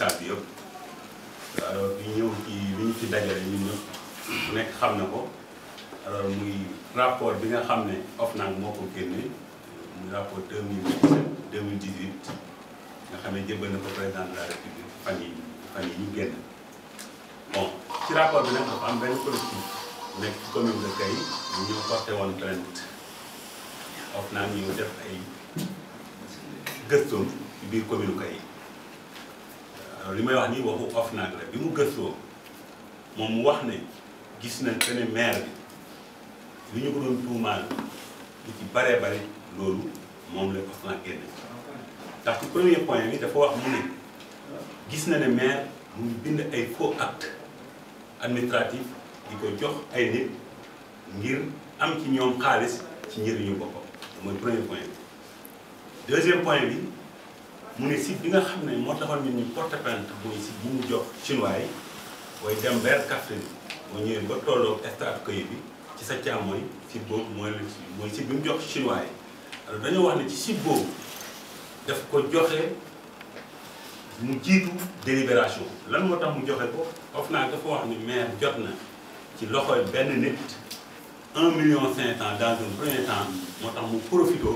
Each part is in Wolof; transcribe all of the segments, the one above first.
salle bi yëpp alors ñu ñëw ci li ñu ci dajale ñun ñëpp ku nekk xam na ko alors muy rapport bi nga xam ne OFNAC moo ko génne muy rapport 2017 2018 nga xam ne jébbal na ko président de la république fan yi ñu génn bon ci rapport bi nag dafa am benn collectif nekk ci commune de Kayi ñu ñëw porté woon plainte OFNAC ñu def ay gëstoom ci biir commune Kayi alors li may wax nii waxu OFNAC la bi mu gëstoo moom mu wax ne gis nañ que ne maire bi li ñu ko doon tuumaal lu ci baree bari loolu moom la OFNAC génne ndax ci premier point bi dafa wax mu ne gis na ne maire mu ngi bind ay faux acte administratif di ko jox ay nit ngir am ci ñoom xaalis ci njëriñu boppam mooy premier point bi. deuxième point bi mu ne site bi nga xam ne moo taxoon nit ñi porte plainte mooy site bu mu jox chinois yi booy dem vers Kaffrine moo ñëwee ba tolloo stade Kayi bi ci sa càmmooñ site boobu mooy site bi mu jox chinois yi alors dañoo wax ne ci site boobu daf ko joxe mu jiitu délibération lan moo tax mu joxe ko OFNAC dafa wax ni maire jot na ci loxoy benn nit 1,5 million dans un premier temps moo tax mu profité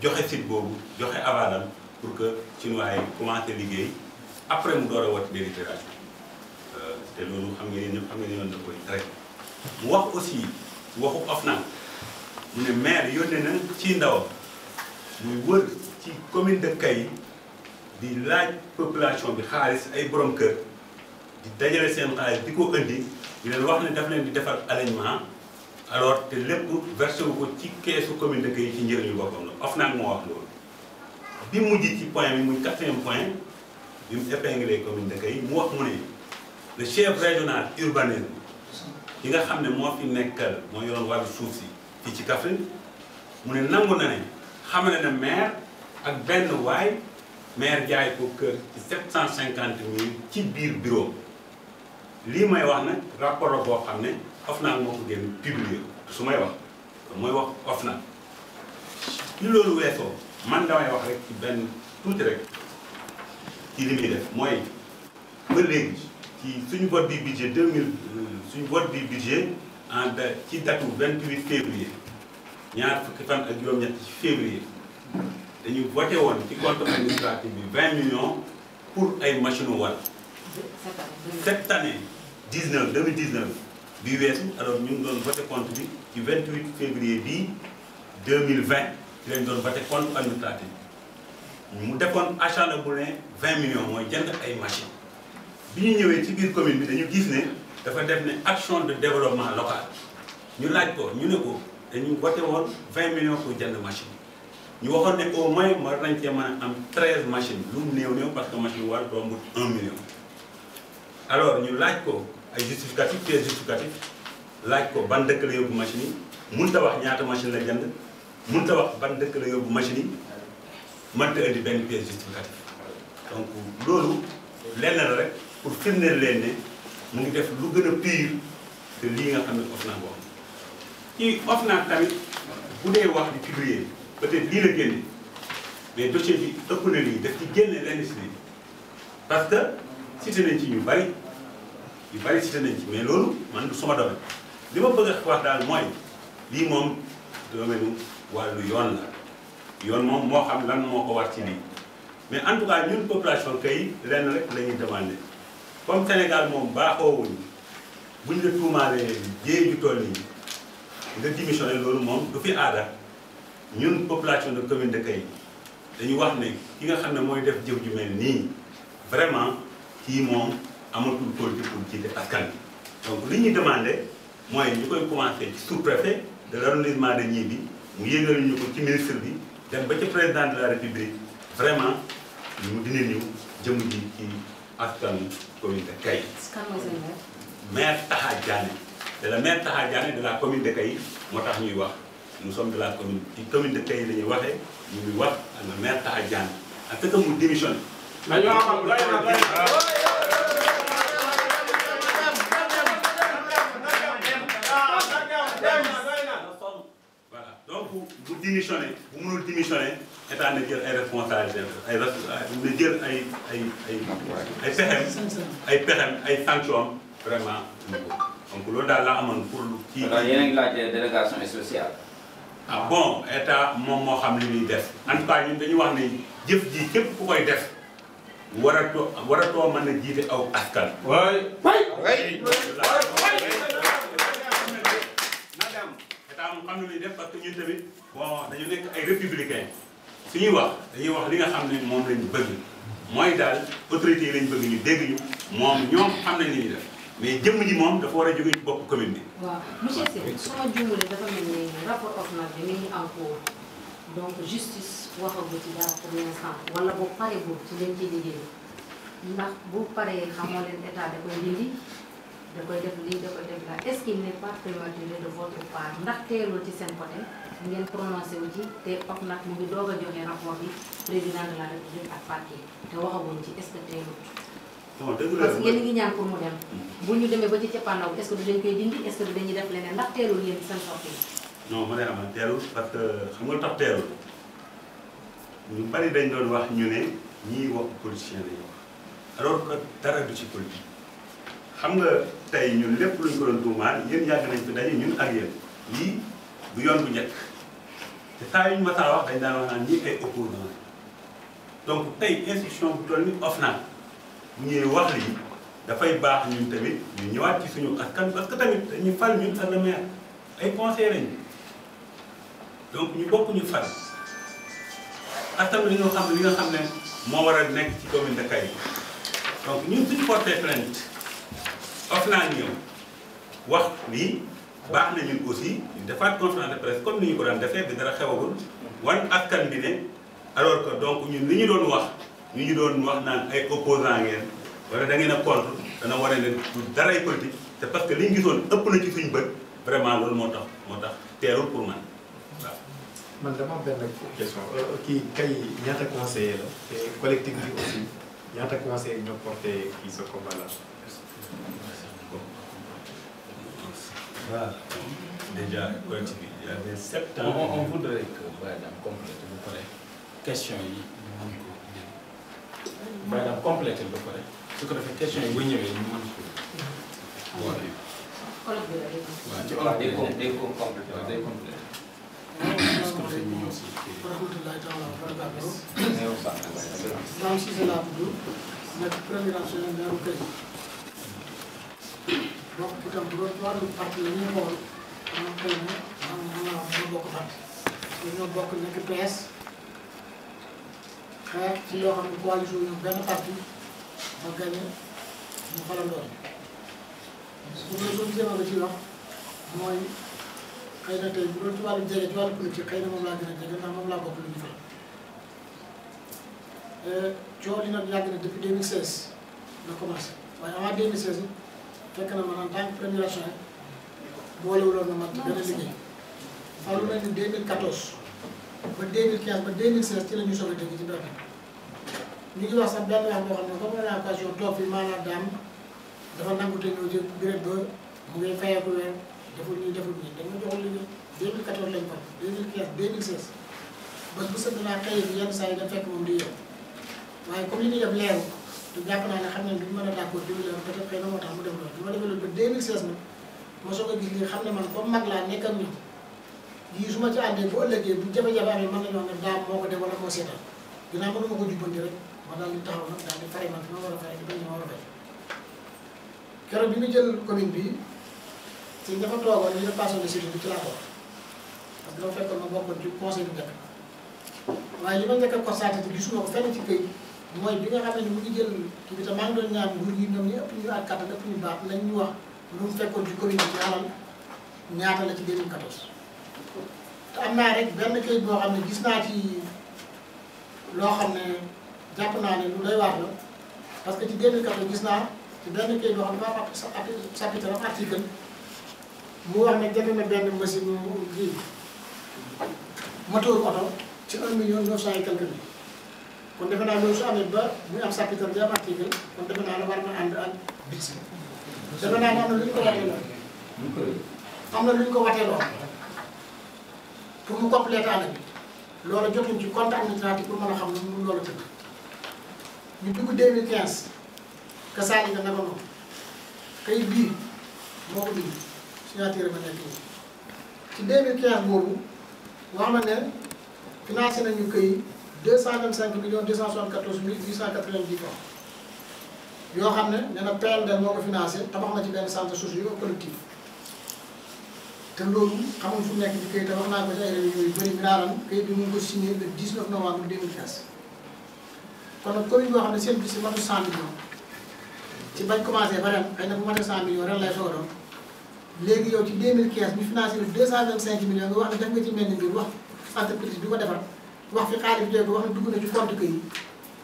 joxe site boobu joxe avalam pour que chinois yi commencé liggéey après mu door a wat délibération te loolu xam nga ñëpp xam nga yoon da koy traité mu wax aussi waxu OFNAC mu ne maire yónnee na ci ndawam muy wër ci commune de Kayi di laaj population bi xaalis ay borom kër di dajale seen xaalis di ko indi di leen wax ne daf leen di defal alignement alors te lépp versé wu ko ci keesu commune de Kayi ci njëriñu boppam la OFNAC moo wax loolu. bi mujj ci point bi muy 4e point bi mu épinglé commune de Kayi mu wax mu ne le chef régional urbanisme yi nga xam ne moo fi nekkal moo yoroon wàllu suuf si fii ci Kaffrine mu ne nangu na ne xam ne maire ak benn waay maire jaay ko kër ci 750 000 ci biir bureau lii may wax nag rapport la boo xam ne OFNAC moo ko génn publier su may wax mooy wax OFNAC li loolu weesoo man damay wax rek ci benn tuuti rek ci li muy def mooy ba léegi ci suñu vote bi budget 2000 suñu vote bi budget ci datu 28 février ñaar fukki fan ak juróom-ñett ci février dañu voté woon ci compte administratif bi 20 millions pour ay machines wal cette année 2019 bi weesu alors ñu ngi doon voté compte bi ci 28 février bii 2020 ci lañ doon voté compte administratif mu defoon achat bu ne 20 millions mooy jënd ay machines bi ñu ñëwee ci biir commune bi dañu gis ne dafa def ne action de développement local ñu laaj ko ñu ne ko dañu voté woon 20 millions pour jënd machine ñu waxoon ne au moins war nañ cee mën a am 13 machines lu mu néew parce que machine war rombut 1 million. alors ñu laaj ko ay justificatif pièce justificatif laaj ko ban dëkk la yóbbu machine yi mënut a wax ñaata machine la jënd mënut a wax ban dëkk la yóbbu machine yi mënut a indi benn pièce justificatif donc loolu lenn la rek pour firndeel leen ne mu ngi def lu gën a pire que lii nga xam ne OFNAC wax ci OFNAC tamit bu dee wax di publier peut-être lii la génne mais dossier bi ëpp na lii daf ci génne lenn si lii parce que cité nañ ci ñu bari cité nañ ci mais loolu man du sama domaine li ma bëgg a wax daal mooy lii moom domaine wàllu yoon la yoon moom moo xam lan moo ko war ci lii mais en tout cas ñun population Kayi lenn rek la ñuy demandé comme Sénégal moom baaxoowuñu buñ la tuumaalee jéey ju toll nii nga démissionné loolu moom du fi aada ñun population de commune de Kayi dañu wax ne ki nga xam ne mooy def jëf ju mel nii vraiment kii moom amatul politique pour jiite askan bi donc li ñuy demandé mooy ñu koy commencé ci sous-préfet de l'arrondissement de Gniby mu yëgal ñu ko ci ministre bi dem ba ci président de la république vraiment ñu dina ñu jëm ji ci askan commune de Kayi. maire Taha Diané c'est le maire Taha Diané de la commune de Kayi moo tax ñuy wax nous sommes de la commune de Kayi la ñuy waxee ñu ngi wax ak le maire Taha Diané ak que mu démissionné. voilà donc bu démissionné bu mënul démissionné état na jël ay responsabilités na jël ay pexem ay sanctions vraiment donc loolu daal la amoon pour kii. alors yéen a ngi laaj délégation spéciale. ah bon état moom moo xam li muy def en tout cas ñun dañuy wax ni jëf ji képp ku koy def waratoo mën a jiite aw askan. waay état moom xam na muy def parce que ñun tamit bon dañu nekk ay républicain suñuy wax dañuy wax li nga xam ne moom lañ bëgg mooy daal autorités yi lañ bëgg ñu dégg ñu moom ñoom xam nañ li ñuy def mais jëmm ji moom dafa war a jóge ci bopp commune bi. waaw monsieur Sène su ma juumalee dafa mel ni rapport OFNAC bi mi ngi en cours donc justice waxagu ci dara pour l'instant wala boobu pare boobu ci leen ciy liggéey ndax bu paree xamoo leen état da koy dindi da koy def lii da koy def là est-ce qu'il n'est pas prématuré de votre part ndax teelul ci seen côté ngeen prononcé wu ci te OFNAC mu ngi doog a joxe rapport bi président de la république ak parquet te waxaguñ ci est-ce que teelut. bon dëgg la parce que yéen ngi ñaan pour mu dem bu ñu demee ba ci cappaandaw est-ce que du dañ koy dindi est-ce que du dañuy def leneen ndax teelul yéen seen sorti yi. non ma ne amal teelul parce que xam nga lu tax teelul ñu bari dañ doon wax ñu ne ñii wax politicien lañu wax alors que dara du ci politique xam nga tey ñun lépp luñ ko doon tuumaal yéen yàgg nañ fi daje ñun ak yéen lii du yoon bu njëkk te saa yu ñu masaa wax dañ daan wax naan ñii ay opposants donc tey institution bu toll ni OFNAC bu ñuy wax lii dafay baax ñun tamit ñu ñëwaat ci suñu askan parce que tamit dañu fal ñun ak le maire ay conseillers lañu donc ñu bokk ñu fal askan bi dañoo xam ne li nga xam ne moo war a nekk ci commune de Kaï donc ñun suñu porté plainte OFNAC ñëw wax lii baax na ñun aussi ñu defaat conférence de presse comme ni ñu ko daan defee bi dara xewagul wan askan bi ne alors que donc ñun li ñu doon wax naan ay opposants ngeen wala da ngeen a contre dana war a ne du daray politique c'est parce que li ñu gisoon ëpp na ci suñu bët vraiment loolu moo tax teerul pour man waaw. man dama am benn question kii kay ñaata conseiller la te collectif bi aussi ñaata conseiller ñoo porté kii ce combat là. voilà déjà collectif bi il y avait 7 ans. on voudrait que Baye Dame complété ba pare question yi ñu mën ko jël Baye Dame complété ba pare su ko defee question yi bu ñëwee ñu mën ko boole. colloque bi la léegi. waaw ci waaw olof day complété waaw day complété. su ko defee ñu ñëw si kii. rahmatullahi taala wa barakatuh. néew sax Maam Cissé laa tudd nekk premier adjoint maire Kër donc itam bu doon wàllu parti la ñuy xool dama koy ne ma bokk parti ñoo bokk nekk PS xeex ci loo xam ne coalition ñu benn parti ma gagné ñu farandoon bu doon soo gisee ma nga ci wax mooy xëy na tey bu doon ci wàllu jege ci wàllu politique xëy na moom laa gën a jege ndax moom laa bokk lu ñu fal coow li nag yàgg na depuis 2016 la commencé waaye avant 2016 fekk na man en tant que premier adjoint boolewuloon na ma ci benn liggéey falu nañu 2014 ba 2015 ba 2016 ci la ñu soog a dégg ci mbir ñu ngi wax sax benn wax boo xam ne comme on a occasion toog fi maanaam daam dafa nangu te ñëw ci bureau ba mu ngay fayeeku weer deful nii dañu joxul liggéey 2014 lañ ko 2015 2016 bés bu sëdd naa xëy bi yenn saa yi da fekk moom di yow waaye comme li ñuy def leeru te jàpp naa ne xam ne duñu mën a d'accord di leeru peut-être xëy na moo tax mu def loolu bi ma defee loolu ba 2016 nag ma soog a gis lii xam ne man comme mag laa nekk ak ñoom yii su ma ci àndee bu ëllëgee bu jafe-jafe amee mën nañoo ne daam moo ko def wala moo seetal dinaa mënuma ko jubbanti rek ma daal di taxaw nag daal di fare man fi ma war a fare ci bañ ma war a fay keroog bi ñu jël commune bi si ña fa toogoon ñu ne passé de série bi ci laa toog parce que dafa fekkoon ma bokkoon ci conseil bu njëkk waaye li ma njëkk a constaté te gisuma ko fenn ci këy mooy bi nga xam ne mu ngi jël kii bi te maa ngi doon ñaan nguur gi ñoom ñi ëpp ñu ak kattan ëpp ñu baax nañ ñu wax lu mu fekkoon ci commune bi ci alal ñaata la ci 2014 te am naa rek benn këyit boo xam ne gis naa ci loo xam ne jàpp naa ne lu doy waar la parce que ci 2014 gis naa ci benn këyit boo xam ne dafa am chapitre article mu wax ne jënd na benn machine kii moteur oto ci 1 900 et quelque mille kon defe naa loolu su amee ba muy am chapitre bi am article kon defe naa ne war na ànd ak bis defe naa ne am na lu ñu ko watee lool am na lu ñu ko watee lool pour mu compléter année bi loolu jotuñ ci compte administratif pour mën a xam nu loolu tëdd ñu dugg 2015 que saa yi nga naka noonu kayit bii moo ko dugg signature ba nekk nii ci 2015 boobu wax na ne financé nañu kayit 225 millions 274 mille 890 francs yoo xam ne nee na PNDL moo ko financé tabax na ci benn centre socio collectif te loolu xamul fu nekk ci kayit te wax naa ko ci ay réunions yu bëri minaaran kayit bi mu ngi ko signé le 19 novembre 2015 kon nag commune boo xam ne seen bis matu 100 millions ci bañ commencé ba ren xëy na bu matee 100 millions ren lay soog a doon léegi yow ci 2015 ñu financé le 225 millions nga wax ne def nga ci mel ni mbir wax entreprise bi ko defar wax fi xaalis bi wax ne dugg na ci compte kayit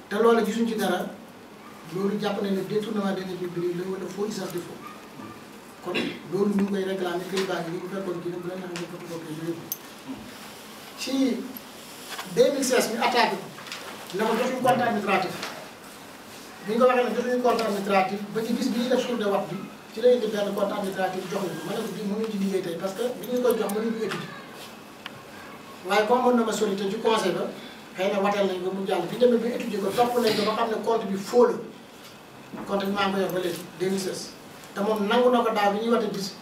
te loolu gisuñ ci dara loolu jàpp nañ ne détournement de deniers publics la wala faux usage de faux kon loolu ñu ngi koy réclamer kayit baa ngi nii bu fekkoon kii nag bu la neexee nga photocopie ñu yóbbu ci 2016 ñu attaqué ko ne ko jotuñu compte administratif bi ñu ko waxee ne jotuñu compte administratif ba ci bis bi ñuy def jour de wat bi ci la ñu def benn compte administratif jox ñu ko ma ne ko bii mënuñu ci liggéey tey parce que bi ñu koy jox mënuñu ko étudier waaye comme mën na ma solité ci conseil ba xëy na wateel nañ ko mu jàll bi ñu demee ba étudier ko topp nañ ko ba xam ne compte bi faux la compte bi maa ngi ko yor ba léegi 2016 te moom nangu na ko daaw bi ñuy wate gis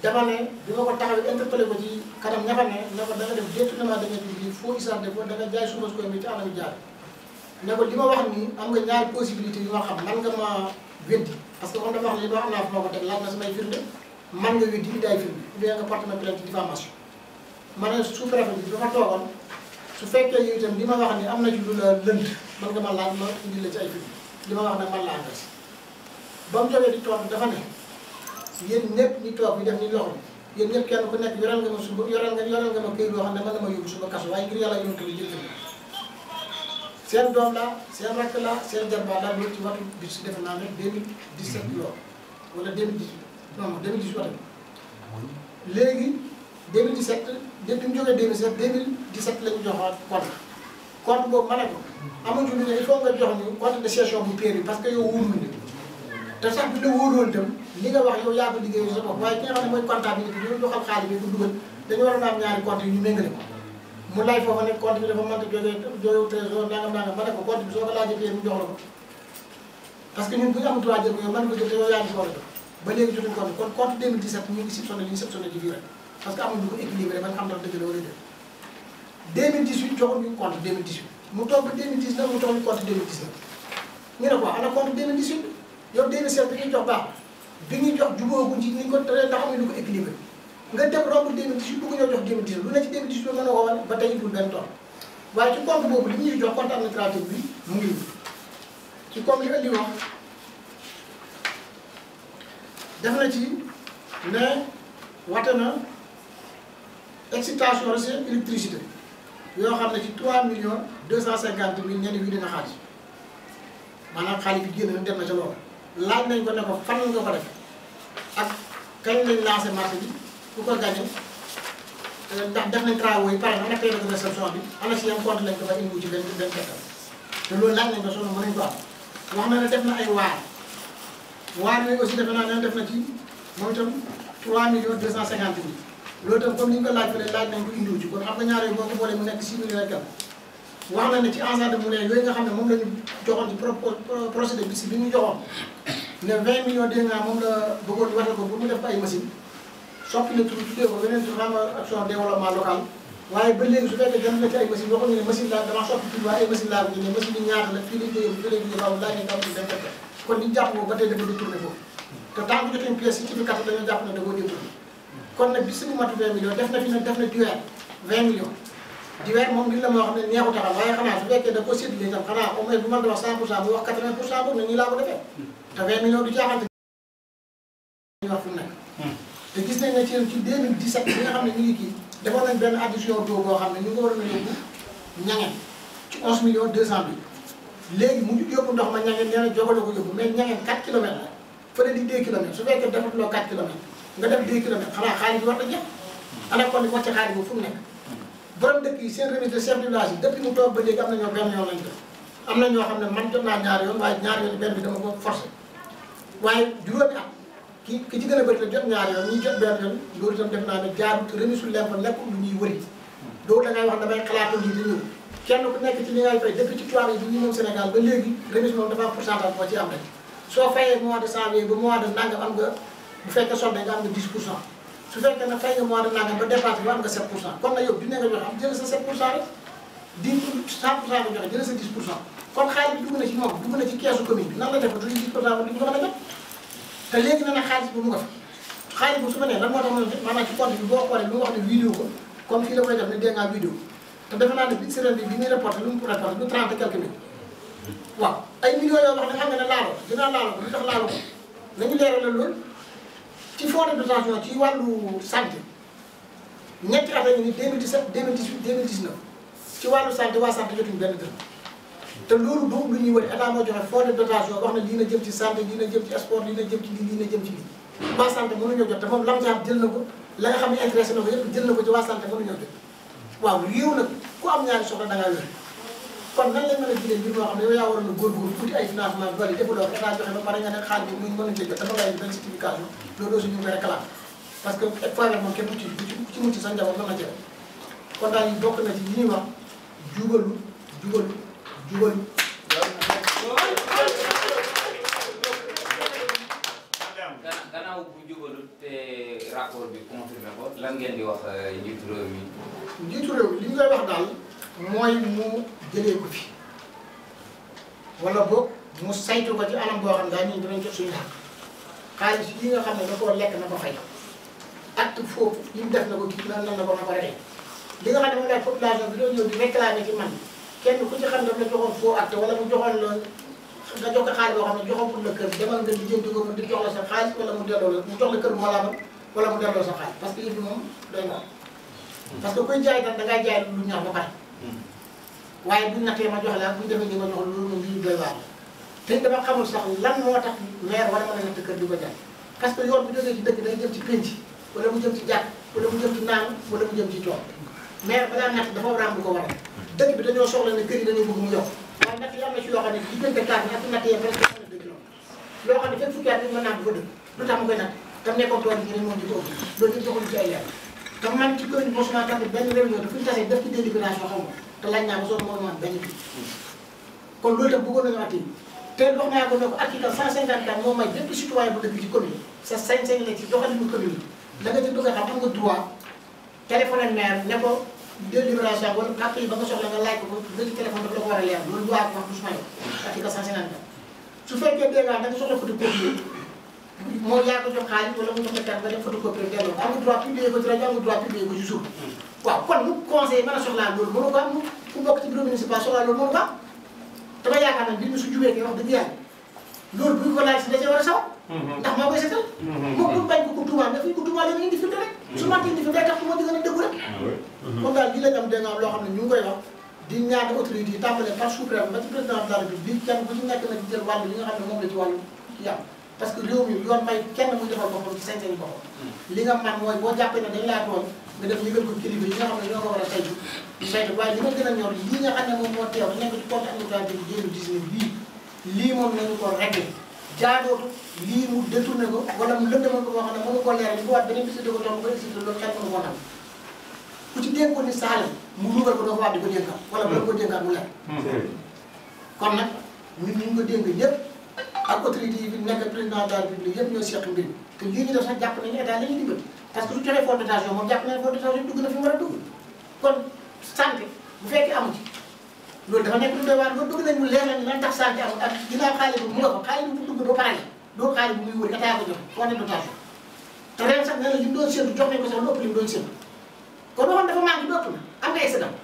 dama ne bi ma ko taxawee interpellé ko ci kanam ñafa ne ne ko da nga def détournement de deniers publics faux usage de faux da nga jaay suba su koy mi ci anam jaar ne ko li ma wax nii am nga ñaari possibilité yu ma xam man nga ma weddi parce que moom dafa wax ne li ma xam naa fu ma ko teg laaj na samay firnde man nga weddi daay firnde ou bien nga porté ma plainte diffamation ma ne sous-préfet bi dafa toogoon su fekkee yow itam li ma wax ni am na ci lu la lënd man nga ma laaj ma indi la ci ay firnde li ma wax nag man la engagé ba mu jógee di toog dafa ne yéen ñëpp ñi toog ñu def ni loxo yéen ñëpp kenn ku nekk yoral nga ma suba yoral nga ma këyit loo xam ne mën na ma yóbbu suba kaso waaye ngir yàlla yóbbu ko li jël seen doom la seen rakk la seen jarbaat la loolu ci waxtu bi si defe naa ne 2017 loolu wala 2018 non 2018 waxtu léegi 2017 depuis mu jógee 2017 2017 la ñu joxoon compte boobu ma ne ko amuñu lu ne il faut nga jox ñu compte de gestion bu péri parce que yow wóorul ne te sax bi la wóoroon itam li nga wax yow yaa ko liggéey sa bopp waaye ki nga xam ne mooy comptabilité bi ñu joxal xaalis bi ko dugal dañu war a am ñaari compte yu ñu méngale ko mu lay foofa ne compte bi dafa mënta jógee trésor nangam nangam ma ne ko compte bi soo ko laajee fii mu jox la ko parce que ñun bu ñu amul droit jël ko yow mën nga jël te yow yaa ngi ko war a jox ba léegi jotuñu compte kon compte 2017 ñu ngi soupçonné li ñu soupçonné ci biir rek parce que amuñu ko équilibré ba nga xam ndax dëgg la wala déet 2018 joxuñu compte 2018 mu toog ba 2019 mu jox ñu compte 2019 ñu ne ko ana compte 2018 yow 2017 bi ñuy jox baax bi ñuy jox jubóoguñ ci ni ko tëree ndax amuñu ko équilibré nga dem romb 2018 bëgg ñoo jox 2018 lu ne ci 2018 mën na ko wane ba tey itul benn tool waaye ci compte boobu li ñuy jox compte administratif bi mu ngi ci comme li indi wax def na ci ne wate na excitation recette électricité yoo xam ne ci 3 millions 250 mille ñenn wi dina xaalis maanaam xaalis bi génn na dem na ca loolu laaj nañ ko ne ko fan nga ko def ak kañ lañ lancé marché bi ku ko gagné ndax def nañ travaux yi pare na ana période de réception bi ana si yan compte lañ ko fa indi ci benn tegtal te loolu laaj nañ ko sonn mën nañ ko am wax na ne def na ay waar yooyu aussi defe naa ne def na ci moom itam 3 millions 250 mille loolu itam comme ni ñu ko laaj fële laaj nañ ko indiwu ci kon xam nga ñaar yooyu boo ko boolee mu nekk 6 millions et quelque wax na ne ci ensemble de moulins yooyu nga xam ne moom la ñu joxoon ci procédé bi si bi ñu joxoon ne 20 millions dégg nga moom la bëggoon ñu waxal ko pour mu def ko ay machine soppi na tur tuddee ko beneen tur xam nga action développement local waaye ba léegi su fekkee jëm na ci ay machine waxuñu ne machine laa dama soppi tur waaye ay machine laa ko jëndee machine yi ñaata la fii lañ koy yóbbu fii lañ koy yóbbu laaj nañ ko am ci benn tegtal kon ñu jàpp ko ba tey dafa détourné foofu te tant que jotuñ pièce certificat dañoo jàpp ne da koo détourné kon nag bi suñu matu 20 millions def na fi nag def na duweer 20 millions duweer moom li la moo xam ne neexu taxal waaye xanaa su fekkee da ko séddale itam xanaa au moins bu mën da wax 100% mu wax 80% boobu ne nii laa ko defee te 20 millions du caaxaan ñu wax fu mu nekk te gis nañ ne ci 2017 bi nga xam ne ñu ngi kii defoon nañ benn addition taux boo xam ne ñu ngi ko waroon a yóbbu ñangeen ci 11 millions 200 mille léegi mu yóbbu ndox ma ñangeen nee na jogale ko yóbbu mais ñangeen 4 kilomètres la fële di 2 kilomètres su fekkee defatuloo 4 kilomètres nga def 2 kilomètres xanaa xaalis bi war na jeex ana kon wàcce xaalis boobu fu mu nekk borom dëkk yi seen remise de chef de village yi depuis mu toog ba léegi am na ñoo benn yoon lañ def am na ñoo xam ne man jot naa ñaari yoon waaye ñaari yoon benn bi dama ko forcé waaye juróomi at ki ci gën a bëri la jot ñaari yoon ñi jot benn yoon loolu itam def naa ne jaarut remise su lemp nekkul lu ñuy wëri doo da ngay wax damay xalaatu lii di ñëw kenn ku nekk ci li ngay fay depuis ci toile yi bi ñu moom Sénégal ba léegi remise moom dafa am pourcentage boo ci am rek soo fayee mois de janvier ba mois de nangam am nga bu fekkee solde nga am nga 10 pour cent su fekkee ne fay nga mois de nangam ba dépense bi am nga 7 pour cent kon nag yow dina nga joxe am jël sa 7 pour cent rek 10 100 pour cent nga joxe jël sa 10 pour cent kon xaalis bi dugg na ci moom dugg na ci keesu commune bi nan la def ba 10 pour cent ba duñ ko mën a jot te léegi na ne xaalis bi mu nga fa xaalis bi su ma nee lan moo tax maanaam ci compte bi boo xoolee lu mu wax ne vidéo ko comme fii la koy def ne dégg nga vidéo te defe naa ne bi semaine bi muy reporté lu mu reporté du 30 et quelques mille waaw ay millions yoo wax ne xam nga ne laaloo dinaa laaloo ko lu tax laaloo ko nañu leeral la loolu ci fonds de dotation ci wàllu santé ñetti at a ngi ni 2017 2018 2019 ci wàllu santé waa santé jotuñu benn dërëm te loolu du lu ñuy wër état moo joxe fonds de dotation wax na lii na jëm ci santé lii na jëm ci sport lii na jëm ci lii na jëm ci lii waa santé mënuñoo jot te moom lam ci jël na ko la nga xam ne intéressé na ko yëpp jël na ko ci waa santé mënuñoo jot waaw réew nag ku am ñaari soxla da ngaa wér kon nan lañ mën a jëlee mbir moo xam ne yow yaa waroon a góorgóorlu tuuti ay financement bari defaloo ko état joxe ba pare nga ne xaalis bi mënuñ cee jot dafa ngay benn certification loolu aussi ñu ngi koy réclamer parce que foire moom kenn ci mucc sa njaboot mën na ci kon daal yi bokk na ci yi ñuy wax jubalu jubalu jubalu gannaaw bu jubalu te rapport bi confirmé ko lan ngeen di wax njiitu réew mi. njiitu réew mi li ñu koy wax daal mooy mu jëlee ko fi wala boog mu saytu ko ci anam boo xam ne daal ñun dinañ jot suñu xaalis yi nga xam ne da koo lekk na ko fay acte foofu yi mu def na ko kii nan na ko na ko rey li nga xam ne moom laaj population bi doon ñëw di réclamer ci man kenn ku ci xam ne daf la joxoon faux acte wala mu joxoon la nga jox ko xaalis boo xam ne joxoon pour la kër demal nga lijjanti ko mu di jox la sa xaalis wala mu delloo la mu jox la kër moo laa wala mu delloo sa xaalis parce que yëf bi moom doy na parce que kuy jaay tam da ngay jaay lu ñaax ba pare waaye buñ nattee ma jox la buñ defee ni ma jox loolu moom lii doy waar te dama xamul sax lan moo tax maire wala mën a natt kër di ko jaay parce que yoon bu jógee ci dëkk day jëm ci pénc wala mu jëm ci jàkk wala mu jëm ci naan wala mu jëm ci tool maire balaa natt dafa war a am lu ko waral dëkk bi dañoo soxla ne kër yi dañoo bëgg mu yokk waaye natt yi am na ci yoo xam ne diggante kaat ñaata natt yee presque am na 2 kilomètres loo xam ne fekk fukki at nit mën naa bu fa dëkk lu tax mu koy natt tam nekkoon tool yi ñeneen moom di ko ëpp loolu yëpp joxuñu ci ay leer te man ci commune bi mosuma tamit benn réunion dafa ñu tasee def ci délibération xaw ma te laaj naa ba soog moo man benn kii kon loolu tam bëggoon nañu at yi te wax naa ko ne ko article 154 moo may bépp citoyen bu dëkk ci commune sa sañ-sañ la ci doxalinu commune la nga ci bëgg a xam am nga droit téléphoné maire ne ko délibération wala kàpp yi ba nga soxla nga laaj ko nga ci téléphone dafa la ko war a leer loolu droit ko wax du sumay article 154 su fekkee dégg nga da nga soxla photocopie moo yaa ko jox xaalis wala mu jox la carte nga dem photocopie delloo am nga droit publier ko ci rajo am nga droit publier ko ci suuf waaw kon mu conseil mën a soxlaa loolu mënu ko am ku bokk ci bureau municipal soxlaa loolu mënu ko am dama yaakaar nag mbir mi su jubee kay wax dëgg yàlla loolu bu ñu ko laaj si dajee war a saw ndax moo koy setal moom lu bañ ko ku tuumaal daf ñu ko tuumaal la indi firnde rek su mante indi firnde day tax moo di gën a dëggu rek kon daal lii lañ am dégg nga loo xam ne ñu ngi koy wax di ñaan autorité yi tàmbalee par sous-préfet ba ci président de la République kenn ku ci nekk na ci jël wàllu li nga xam ne moom la ci wàllu ci yàlla parce que réew mi yoon may kenn muy defal boppam ci sañ-sañu boppam li nga man mooy boo jàppee ne dañ laa tooñ nga def yëgal ko kilifa yi nga xam ne ñoo ko war a saytu saytu waaye li ma gën a ñor lii nga xam ne moom moo teew nekk ci compte administratif bi 2019 bii lii moom nañu ko réglé jaadootu lii mu détourné ko wala mu lëndëmal ko boo xam ne mënu ko leeral li ko waat beneen visite ko toog ko expliqué loolu xel mënu ko nam ku ci dénkoon ni saale mu lugal ko doo ko waat di ko dénkaat wala bu la ko dénkaat mu leer kon nag ñun ñu ko dénk ñëpp ak autorité yi fi nekk président de la République yëpp ñoo seq mbir te lii ñu def sax jàpp nañu état la ñuy dimbali parce que su joxee fonds de dotation moom jàpp nañu fonds de dotation dugg na fi mu war a dugg kon santé bu fekkee amu ci loolu dafa nekk lu doy waar loolu bëgg nañ mu leer nañ lan tax santé amul ak ginnaaw xaalis bi mu nga fa xaalis bi bu dugg ba pare la loolu xaalis bi muy wër état ko joxe fonds de dotation te ren sax nee na li mu doon séntu jox nañ ko sax lu ëpp li mu doon séntu kon waxoon dafa manqué lu ëpp na am nga excédent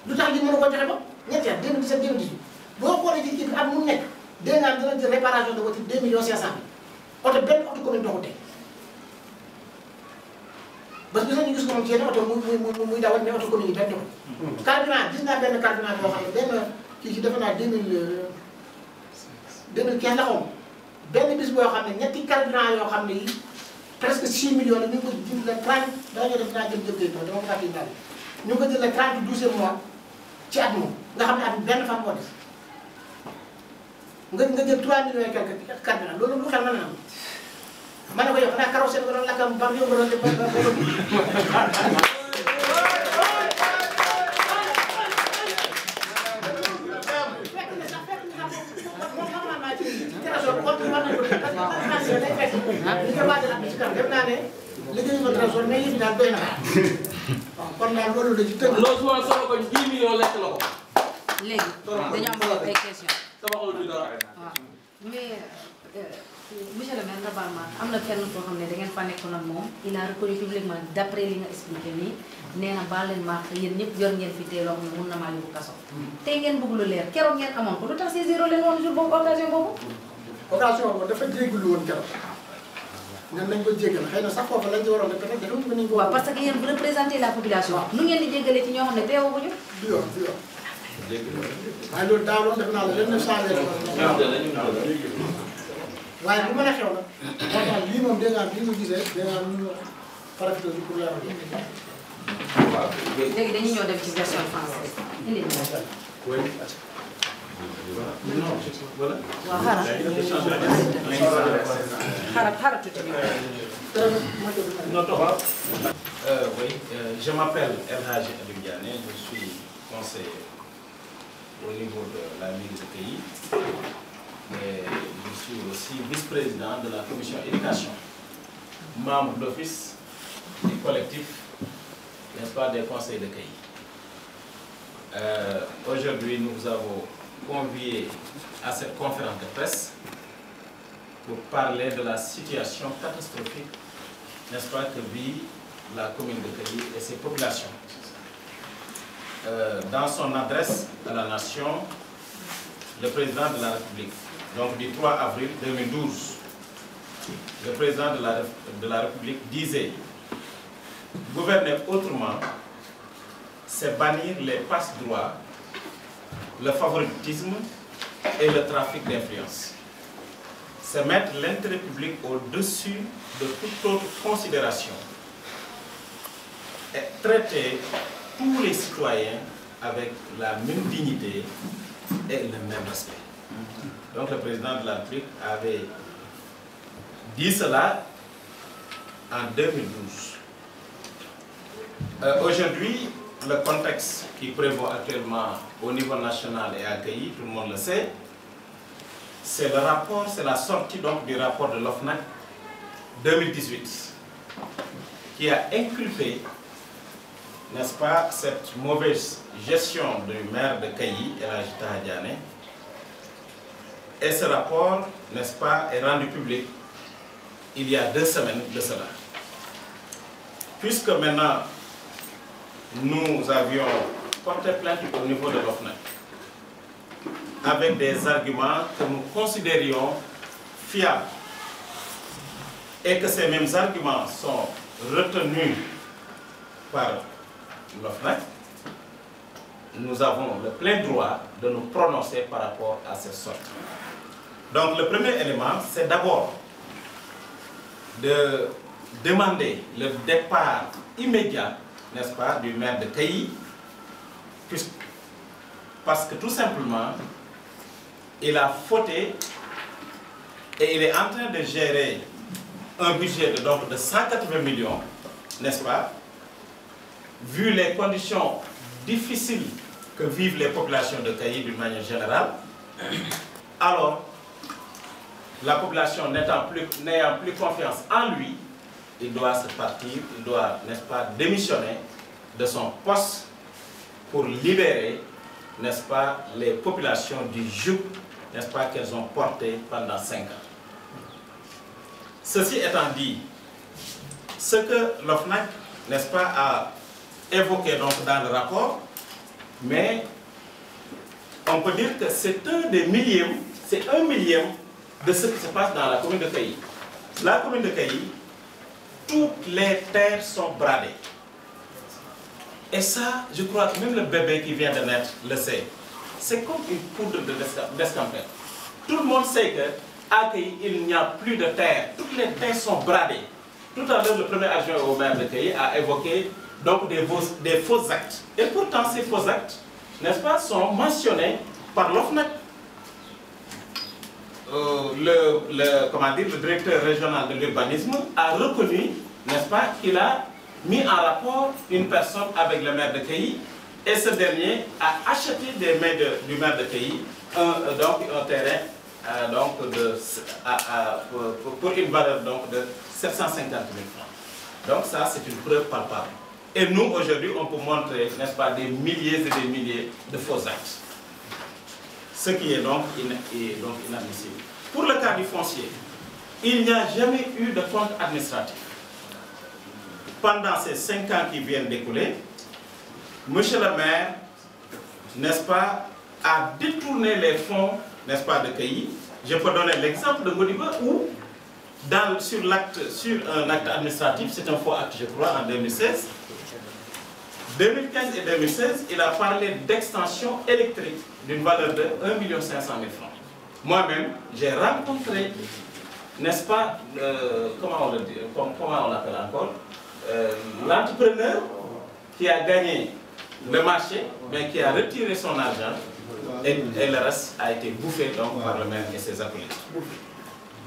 lu tax li mënu ko joxe ba ñetti at 2017 2018 boo xoolee ci kii bi at mu nekk dégg naa dina jël réparation de voiture 2 millions 500 oto benn oto commune doxu teg parce que sax ñu gis ko moom ci yenn oto muy dawal mais oto commune yi benn doxu carburant gis naa benn carburant boo xam ne benn kii ci defe naa 2015 la xaw ma benn bis boo xam ne ñetti carburant yoo xam ne yi presque 6 millions la ñu ngi ko jënd le 30 dañoo def naa jëm jëm dama ko fàttali daal ñu ngi ko jël le 30 12e mois ci at moom nga xam ne at benn fan moo des nga jël 3 millions et quelque carburant loolu lu xel mën na am ma ne ko yow xanaa carrosse nga doon lakkam ba yow nga doon def ba fi daal doy na waaw kon daal loolu la ci tënk. non souvent sama ko 10 millions lekk na ko. léegi dañu am ay questions. sama xol bi dara. waaw mais monsieur le maire nga baal ma am na fenn foo xam ne da ngeen fa nekkoon ak moom il a reconnu publiquement d'après li nga expliqué nii nee na baal leen ma yéen ñëpp yor ngeen fi tey loo xam ne mun na maa yóbbu kaso. tey ngeen bëgg lu leer keroog ngeen amoon ko lu tax saisiroo leen woon jour boobu occasion boobu. occasion boobu dafa jégalu woon keroog ñun nañ ko jégal xëy na sax foofu lañ ci waroon a peut-être defuñu ko ni ñu ko. waaw parce que yéen vous représentez la population. nu ngeen di jégalee ci ñoo xam ne teewoo ko ñu. du yoon du yoon. waaye loolu daaw loolu def naa la lenn changé waaye bu mën a xew nag moo tax lii moom dégg nga lii nga gisee dégg nga ñu farafetlu bi pour leeral. waaw léegi dañuy ñëw dem ci version française indi na. Voilà. waaw xaaral tuuti ñu. Oui, je m'appelle El Hadji Aliou Diané, je suis conseiller au niveau de la mairie de Kayi. Et je suis aussi vice-président de la commission éducation, membre d'office du collectif, n'est-ce pas, des conseils de Kayi. Aujourd'hui, nous avons convié à cette conférence de presse pour parler de la situation catastrophique, n'est-ce pas, que vit la commune de Kayi et ses populations. Dans son adresse à la nation, le président de la République, donc du 3 avril 2012, le président de la République disait « Gouverner autrement, c'est bannir les passe-droits, le favoritisme et le trafic d'influence. C'est mettre l'intérêt public au-dessus de toute autre considération et traiter tous les citoyens avec la même dignité et le même respect. » Donc le président de la République avait dit cela en 2012. Aujourd'hui, le contexte qui prévaut actuellement au niveau national et à Kayi, tout le monde le sait, c'est le rapport, c'est la sortie donc du rapport de l'OFNAC 2018 qui a inculpé, n'est-ce pas, cette mauvaise gestion du maire de Kayi, El Hadji Taha Diané. Et ce rapport, n'est-ce pas, est rendu public il y a 2 semaines de cela. Puisque maintenant, nous avions porté plainte au niveau de l'OFNAC avec des arguments que nous considérions fiables et que ces mêmes arguments sont retenus par l'OFNAC, nous avons le plein droit de nous prononcer par rapport à cette sortie. Donc le premier élément, c'est d'abord de demander le départ immédiat, n'est-ce pas, du maire de Kayi, parce que tout simplement, il a fauté et il est en train de gérer un budget de 180 millions, n'est-ce pas, vu les conditions difficiles que vivent les populations de Kayi d'une manière générale. Alors, la population n'ayant plus confiance en lui, il doit se partir, il doit, n'est-ce pas, démissionner de son poste pour libérer, n'est-ce pas, les populations du joug, n'est-ce pas, qu'elles ont porté pendant 5 ans. Ceci étant dit, ce que l'OFNAC, n'est-ce pas, a évoqué donc dans le rapport, mais on peut dire que c'est un millième de ce qui se passe dans la commune de Kayi. La commune de Kayi, toutes les terres sont bradées. Et ça, je crois que même le bébé qui vient de naître le sait. C'est comme une poudre d'escampette. Tout le monde sait qu'à Kayi, il n'y a plus de terre. Toutes les terres sont bradées. Tout à l'heure, le premier adjoint au maire de Kayi a évoqué donc des faux actes. Et pourtant, ces faux actes, n'est-ce pas, sont mentionnés par l'OFNAC. Le directeur régional de l'urbanisme a reconnu, n'est-ce pas, qu'il a mis en rapport une personne avec le maire de Kayi et ce dernier a acheté des mains du maire de Kayi un terrain pour une valeur donc, de 750 000 francs. Donc ça, c'est une preuve palpable. Et nous, aujourd'hui, on peut montrer, n'est-ce pas, des milliers et des milliers de faux actes. Ce qui est donc inadmissible. Pour le cas du foncier, il n'y a jamais eu de compte administratif. Pendant ces 5 ans qui viennent d'écouler, monsieur le maire, n'est-ce pas, a détourné les fonds, n'est-ce pas, de CAI. Je peux donner l'exemple de Ngodiba où, sur un acte administratif, c'est un faux acte, je crois, en 2016. 2015 et 2016, il a parlé d'extension électrique d'une valeur de 1 500 000 francs. Moi-même, j'ai rencontré, n'est-ce pas, comment on l'appelle encore, l'entrepreneur qui a gagné le marché, mais qui a retiré son argent et le reste a été bouffé donc, par le maire et ses acolytes.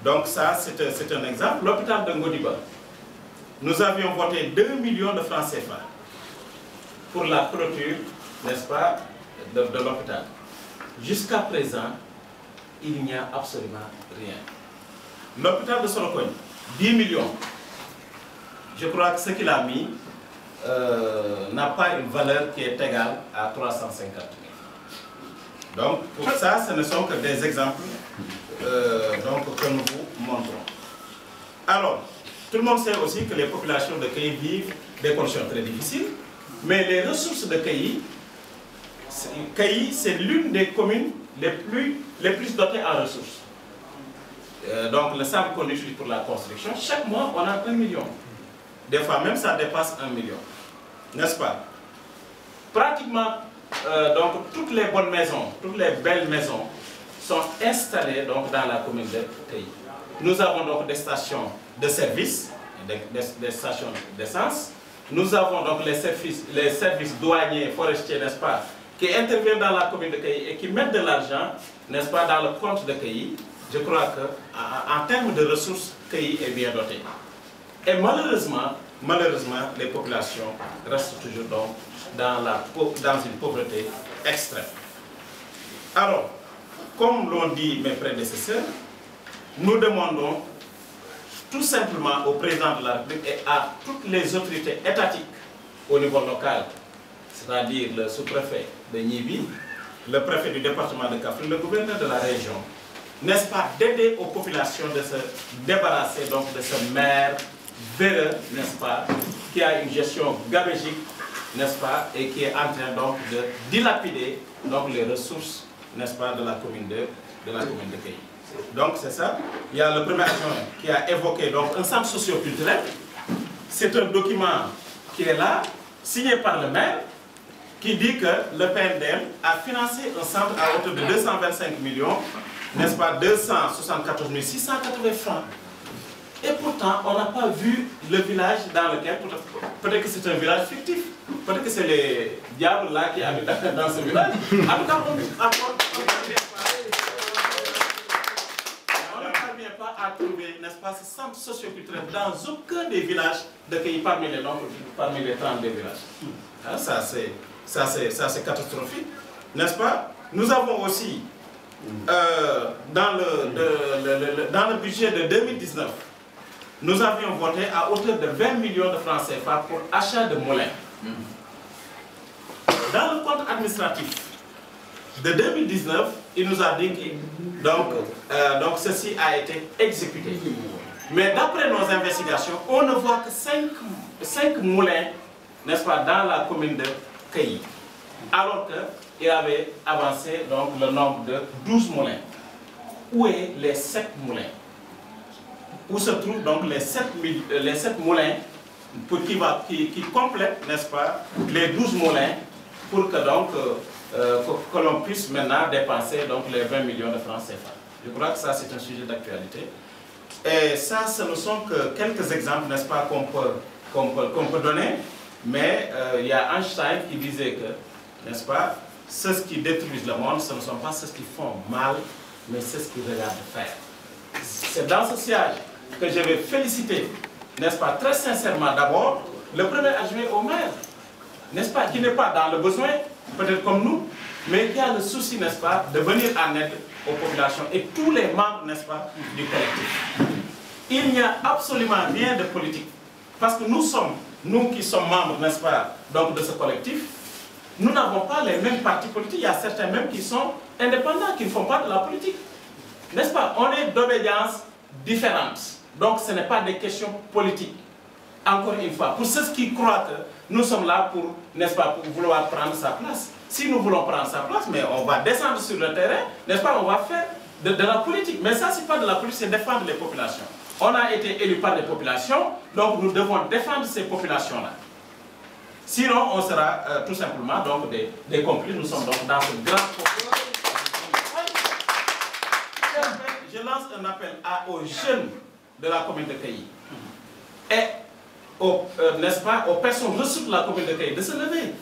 Donc ça, c'est un exemple. L'hôpital de Ngodiba, nous avions voté 2 millions de francs CFA pour la clôture, n'est-ce pas, de l'hôpital. Jusqu'à présent, il n'y a absolument rien. L'hôpital de Sorokogne, 10 millions. Je crois que ce qu'il a mis n'a pas une valeur qui est égale à 350 000. Donc, pour ça, ce ne sont que des exemples que nous vous montrons. Alors, tout le monde sait aussi que les populations de CAI vivent des conditions très difficiles, mais les ressources de CAI, c'est l'une des communes les plus dotées en ressources. Donc, le sable qu'on utilise pour la construction, chaque mois, on a 1 million. Des fois, même ça dépasse 1 million. N'est-ce pas? Pratiquement, donc, toutes les bonnes maisons, toutes les belles maisons sont installées donc, dans la commune de CAI. Nous avons donc des stations de service, des stations d'essence. Nous avons donc les services douaniers, forestiers, n'est-ce pas, qui interviennent dans la commune de CAI et qui mettent de l'argent, n'est-ce pas, dans le compte de CAI. Je crois qu'en termes de ressources, CAI est bien doté. Et malheureusement, les populations restent toujours donc dans une pauvreté extrême. Alors, comme l'ont dit mes prédécesseurs, nous demandons tout simplement au président de la République et à toutes les autorités étatiques au niveau local, c'est-à-dire le sous-préfet de Nibi, le préfet du département de Kaffrine, le gouverneur de la région, n'est-ce pas, d'aider aux populations de se débarrasser donc de ce maire véreux, n'est-ce pas, qui a une gestion gabégique, n'est-ce pas, et qui est en train donc de dilapider donc les ressources, n'est-ce pas, de la commune de CAI. Donc c'est ça. Il y a le premier adjoint qui a évoqué donc un centre socio-culturel. C'est un document qui est là, signé par le maire, qui dit que le PNDM a financé un centre à hauteur de 225 millions, n'est-ce pas, 274 680 francs. Et pourtant, on n'a pas vu le village dans lequel, peut-être que c'est un village fictif, peut-être que c'est les diables là qui habitent dans ce village. En tout cas, on ne parvient pas à trouver, n'est-ce pas, ce centre socio-culturel dans aucun des villages de CAI parmi les 32 villages. Hein, ça, c'est catastrophique, n'est-ce pas? Nous avons aussi, dans le budget de 2019, nous avions voté à hauteur de 20 millions de francs CFA pour achat de moulins. Dans le compte administratif de 2019, il nous a dit que donc ceci a été exécuté. Mais d'après nos investigations, on ne voit que 5 moulins, n'est-ce pas, dans la commune de CAI. Alors qu'il avait avancé donc, le nombre de 12 moulins. Où est les 7 moulins? Où se trouvent donc les 7 moulins qui complètent, n'est-ce pas, les 12 moulins pour que donc que l'on puisse maintenant dépenser donc les 20 millions de francs CFA. Je crois que ça c'est un sujet d'actualité. Et ça, ce ne sont que quelques exemples, n'est-ce pas, qu'on peut donner. Mais il y a Einstein qui disait que, n'est-ce pas, ceux qui détruisent le monde, ce ne sont pas ceux qui font mal, mais ceux qui regardent faire. C'est dans ce siège que je vais féliciter, n'est-ce pas, très sincèrement d'abord, le premier adjoint au maire, n'est-ce pas, qui n'est pas dans le besoin, peut-être comme nous, mais qui a le souci, n'est-ce pas, de venir en aide aux populations et tous les membres, n'est-ce pas, du collectif. Il n'y a absolument rien de politique Parce que nous qui sommes membres, n'est-ce pas, donc de ce collectif, nous n'avons pas les mêmes partis politiques. Il y a certains même qui sont indépendants, qui ne font pas de la politique. N'est-ce pas? On est d'obédience différente. Donc ce n'est pas des questions politiques. Encore une fois, pour ceux qui croient que nous sommes là pour, n'est-ce pas, pour vouloir prendre sa place. Si nous voulons prendre sa place, mais on va descendre sur le terrain, n'est-ce pas, on va faire de la politique. Mais ça, ce n'est pas de la politique, c'est défendre les populations. On a été élus par les populations, donc nous devons défendre ces populations-là. Sinon, on sera tout simplement donc, des complices. Nous sommes donc dans ce grand conflit. Je lance un appel aux jeunes de la commune de Kayi et n'est-ce pas, aux personnes ressources de la commune de Kayi de se lever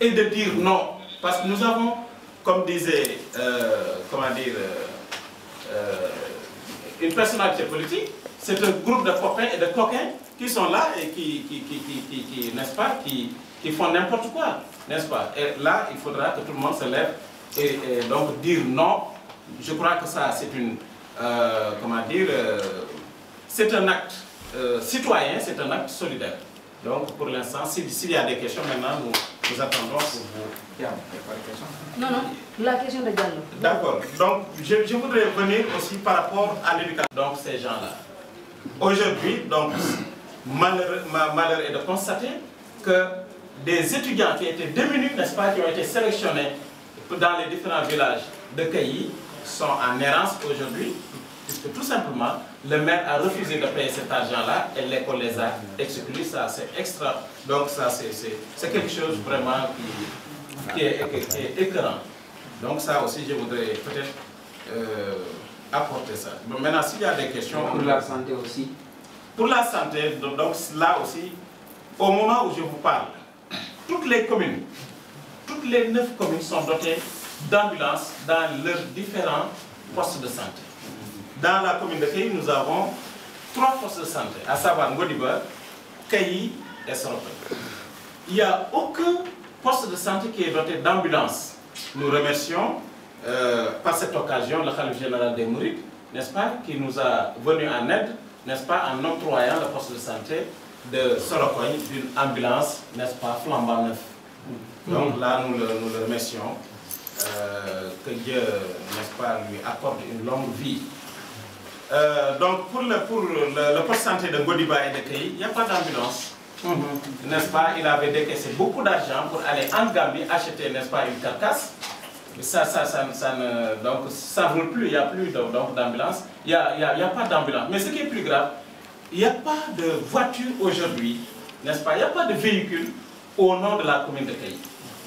et de dire non. Parce que nous avons, comme disait, comment dire, une personnalité politique, c'est un groupe de copains et de coquins qui sont là et qui n'est-ce pas, qui font n'importe quoi, n'est-ce pas? Et là, il faudra que tout le monde se lève et donc dire non. Je crois que ça, c'est une, comment dire, c'est un acte citoyen, c'est un acte solidaire. Donc, pour l'instant, s'il y a des questions, maintenant, nous attendons pour vous. Il n'y a pas de questions? Non, non, la question de Diallo. D'accord. Donc, je voudrais venir aussi par rapport à l'éducation. Donc, ces gens-là. Aujourd'hui, donc, malheur est de constater que des étudiants qui étaient démunis, n'est-ce pas, qui ont été sélectionnés dans les différents villages de Kayi, sont en errance aujourd'hui, puisque tout simplement, le maire a refusé de payer cet argent-là et l'école les a exclus. Ça, c'est extra. Donc, ça, c'est quelque chose vraiment qui est écœurant. Donc, ça aussi, je voudrais peut-être apporter ça. Bon, maintenant, s'il y a des questions... Pour la santé aussi. Pour la santé, donc là aussi, au moment où je vous parle, toutes les communes, toutes les 9 communes sont dotées d'ambulances dans leurs différents postes de santé. Dans la commune de Kayi, nous avons 3 postes de santé, à savoir Ngodiba, Kayi et Sorokoy. Il n'y a aucun poste de santé qui est doté d'ambulance. Nous remercions par cette occasion le Khalife général des Mourides, n'est-ce pas, qui nous a venu en aide, n'est-ce pas, en octroyant le poste de santé de Sorokoy d'une ambulance, n'est-ce pas, flambant neuf. Donc là, nous le remercions. Que Dieu, n'est-ce pas, lui accorde une longue vie. Donc pour le poste de santé de Ngodiba et de Kayi, il n'y a pas d'ambulance. N'est-ce pas, il avait décaissé beaucoup d'argent pour aller en Gambie acheter, n'est-ce pas, une carcasse. Ça ne roule plus, il n'y a plus d'ambulance. Il n'y a pas d'ambulance. Mais ce qui est plus grave, il n'y a pas de voiture aujourd'hui, n'est-ce pas, il n'y a pas de véhicule au nom de la commune de Kayi.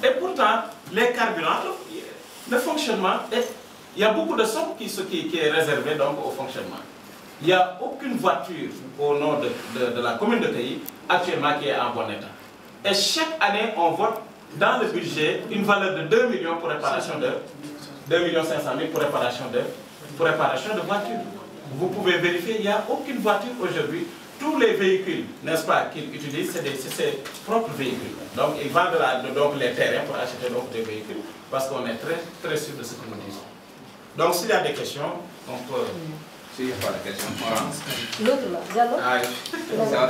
Et pourtant, les carburants, le fonctionnement, il y a beaucoup de sommes qui est réservé donc au fonctionnement. Il n'y a aucune voiture au nom de la commune de Kayi actuellement qui est en bon état. Et chaque année, on vote dans le budget une valeur de 2 millions pour réparation de 2 500 000 pour réparation de voitures. Vous pouvez vérifier, il n'y a aucune voiture aujourd'hui. Tous les véhicules, n'est-ce pas, qu'ils utilisent, c'est ses propres véhicules. Donc, ils vendent donc les terrains pour acheter donc des véhicules, parce qu'on est très, très sûr de ce que nous disons. Donc, s'il y a des questions, on peut... S'il n'y a pas de questions, L'autre là, Diallo. ah,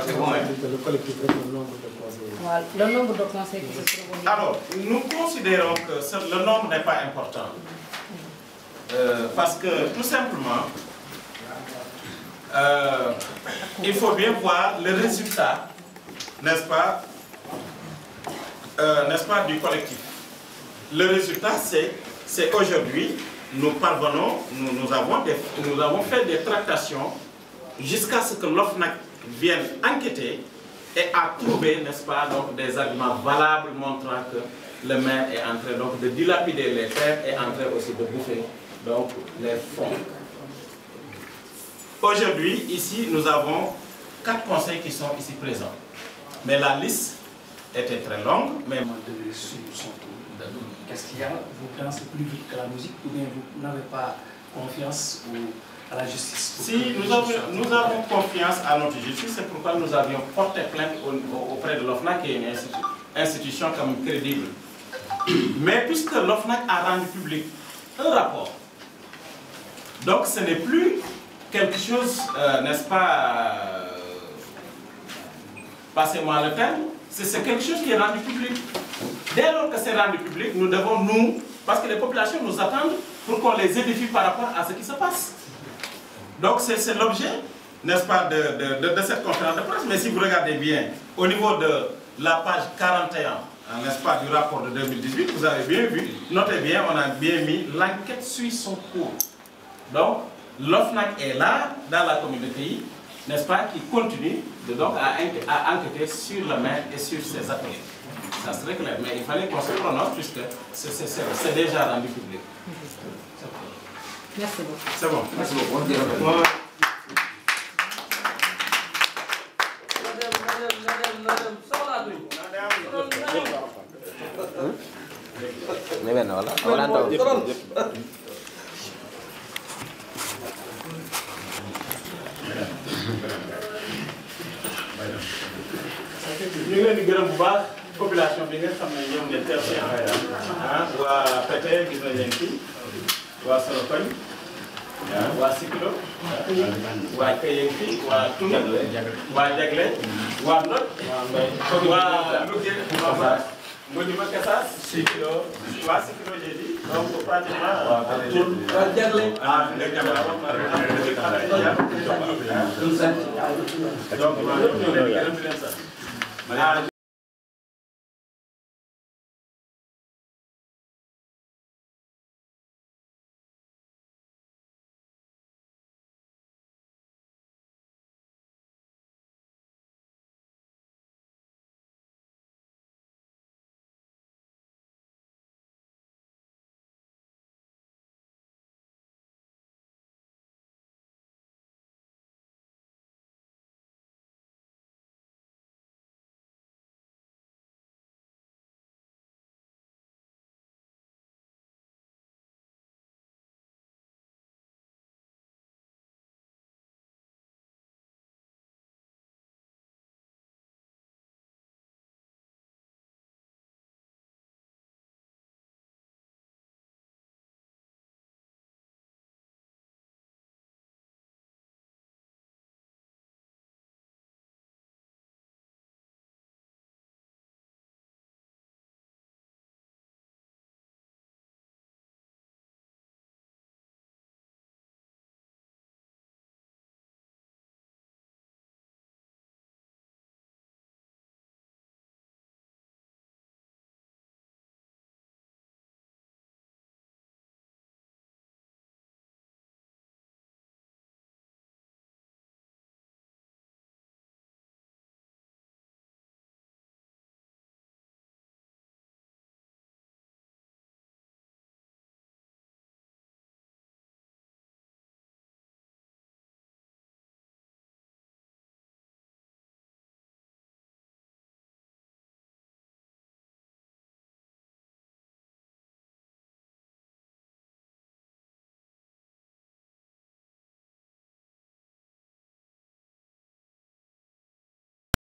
c'est bon. Le collectif, le nombre de conseillers. Voilà, le nombre de conseils qui se trouvent. Alors, nous considérons que le nombre n'est pas important. Parce que, tout simplement, il faut bien voir le résultat, n'est-ce pas, du collectif. Le résultat, c'est aujourd'hui, nous parvenons, nous avons fait des tractations jusqu'à ce que l'OFNAC vienne enquêter et a trouvé, n'est-ce pas, donc, des arguments valables montrant que le maire est en train donc, de dilapider les terres et en train aussi de bouffer donc, les fonds. Aujourd'hui, ici, nous avons 4 conseils qui sont ici présents. Mais la liste était très longue. Mais... Qu'est-ce qu'il y a? Vous pensez plus vite que la musique ou bien vous n'avez pas confiance à la justice? Si, nous avons confiance à notre justice, c'est pourquoi nous avions porté plainte auprès de l'OFNAC, qui est une institution comme crédible. Mais puisque l'OFNAC a rendu public un rapport, donc ce n'est plus quelque chose, n'est-ce pas, passez-moi le terme, c'est quelque chose qui est rendu public. Dès lors que c'est rendu public, nous devons nous, parce que les populations nous attendent pour qu'on les édifie par rapport à ce qui se passe. Donc c'est l'objet, n'est-ce pas, de cette conférence de presse. Mais si vous regardez bien, au niveau de la page 41, n'est-ce pas, du rapport de 2018, vous avez bien vu, notez bien, on a bien mis, l'enquête suit son cours. Donc, l'OFNAC est là, dans la communauté, n'est-ce pas, qui continue à enquêter sur le maire et sur ses appels. Ça serait clair, mais il fallait qu'on se prononce puisque c'est déjà rendu public. Merci beaucoup. C'est bon. Merci beaucoup. ñu ngi leen di gërëm bu baax population bi nga xam ne ñoom ngeen teew si waa Pété gis nañ leen fii waa Sorokoñ waa Sikilo waa Kayeng fii waa Tunu waa Jagle waa Ndot waa Louga Ngodi Kassas Sikilo waa Sikilo jeedi donc pratiquement waa Jagle donc